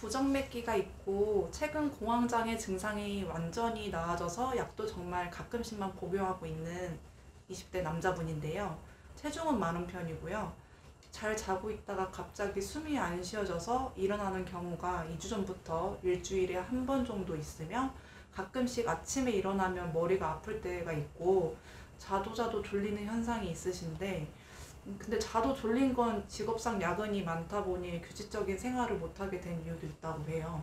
부정맥기가 있고 최근 공황장애 증상이 완전히 나아져서 약도 정말 가끔씩만 복용하고 있는 20대 남자분인데요. 체중은 많은 편이고요. 잘 자고 있다가 갑자기 숨이 안 쉬어져서 일어나는 경우가 2주 전부터 일주일에 한 번 정도 있으며 가끔씩 아침에 일어나면 머리가 아플 때가 있고 자도 졸리는 현상이 있으신데 근데 자도 졸린 건 직업상 야근이 많다 보니 규칙적인 생활을 못하게 된 이유도 있다고 해요.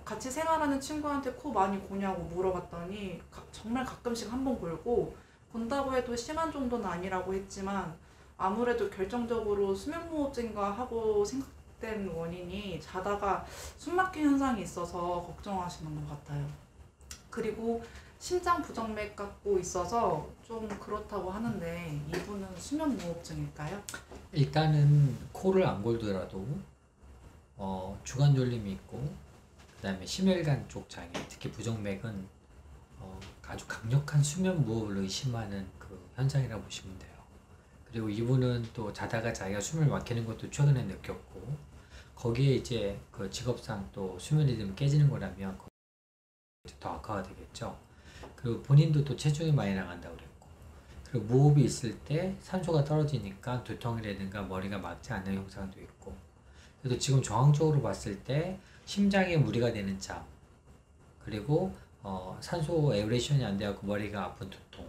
같이 생활하는 친구한테 코 많이 고냐고 물어봤더니 정말 가끔씩 한 번 골고 본다고 해도 심한 정도는 아니라고 했지만 아무래도 결정적으로 수면무호흡증인가 하고 생각된 원인이 자다가 숨막힘 현상이 있어서 걱정하시는 것 같아요. 그리고 심장 부정맥 갖고 있어서 좀 그렇다고 하는데 이분은 수면무호흡증일까요? 일단은 코를 안 골더라도 주간 졸림이 있고 그 다음에 심혈관 쪽 장애, 특히 부정맥은 아주 강력한 수면 무호흡을 의심하는 그 현상이라고 보시면 돼요. 그리고 이분은 또 자다가 자기가 숨을 막히는 것도 최근에 느꼈고 거기에 이제 그 직업상 또 수면 리듬이 깨지는 거라면 더 악화가 되겠죠. 그리고 본인도 또 체중이 많이 나간다고 그랬고 그리고 무호흡이 있을 때 산소가 떨어지니까 두통이라든가 머리가 막지 않는 현상도 있고 그래서 지금 정황적으로 봤을 때 심장에 무리가 되는 짬 그리고 산소 에어레이션이 안 되고 머리가 아픈 두통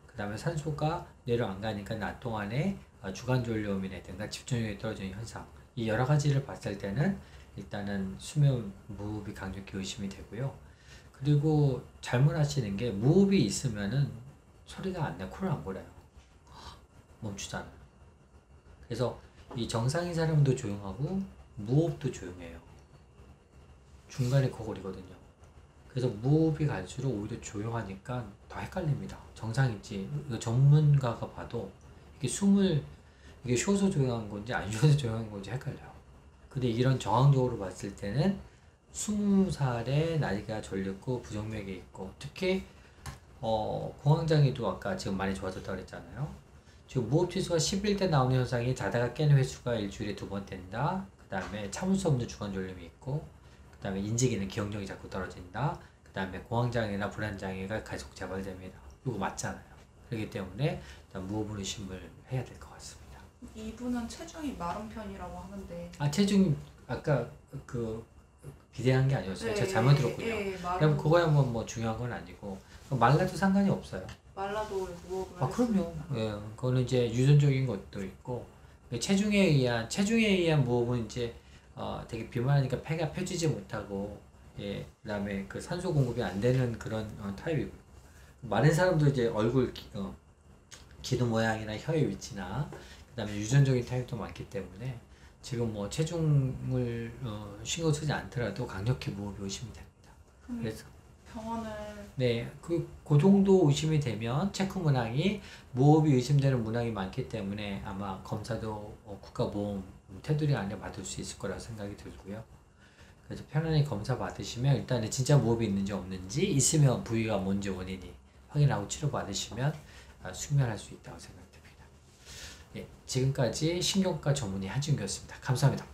그 다음에 산소가 뇌로 안 가니까 낮 동안에 주간 졸려움이라든가 집중력이 떨어지는 현상 이 여러 가지를 봤을 때는 일단은 수면 무호흡이 강력히 의심이 되고요. 그리고 잘못 하시는 게 무호흡이 있으면은 소리가 안 나요. 코를 안 골아요. 멈추잖아요. 그래서 이 정상인 사람도 조용하고 무호흡도 조용해요. 중간에 코 골이거든요. 그래서 무호흡이 갈수록 오히려 조용하니까 더 헷갈립니다. 정상인지 이거 전문가가 봐도 이게 쉬어서 조용한 건지 안 쉬어서 조용한 건지 헷갈려요. 근데 이런 정황적으로 봤을 때는 20살에 나이가 졸렸고 부정맥이 있고 특히 공황장애도 아까 지금 많이 좋아졌다고 그랬잖아요. 지금 무호흡지수가 11대 나오는 현상이 자다가 깨는 횟수가 일주일에 2번 된다. 그 다음에 참을 수 없는 주간 졸림이 있고 그 다음에 인지기능 기억력이 자꾸 떨어진다. 그 다음에 공황장애나 불안장애가 계속 재발됩니다. 이거 맞잖아요. 그렇기 때문에 일단 무호흡 의심을 해야 될 것 같습니다. 이분은 체중이 마른 편이라고 하는데 체중 아까 그 비대한 게 아니었어요. 제가 잘못 들었군요. 그럼 그거야 뭐 중요한 건 아니고 말라도 상관이 없어요. 말라도 무호흡을 그럼요. 예, 그거는 이제 유전적인 것도 있고 체중에 의한 무호흡은 이제 되게 비만하니까 폐가 펴지지 못하고 그다음에 그 산소 공급이 안 되는 그런 타입이고 많은 사람도 이제 얼굴 기도 모양이나 혀의 위치나 그다음에 유전적인 타입도 많기 때문에 지금 뭐 체중을 신경 쓰지 않더라도 강력히 무호흡이 의심이 됩니다. 그래서 병원을 그 정도 의심이 되면 체크 문항이 무호흡이 의심되는 문항이 많기 때문에 아마 검사도 국가보험 테두리 안에 받을 수 있을 거라 생각이 들고요. 그래서 편안히 검사 받으시면 일단은 진짜 무호흡이 있는지 없는지 있으면 부위가 뭔지 원인이 확인하고 치료 받으시면 숙면할 수 있다고 생각됩니다. 지금까지 신경과 전문의 한진규였습니다. 감사합니다.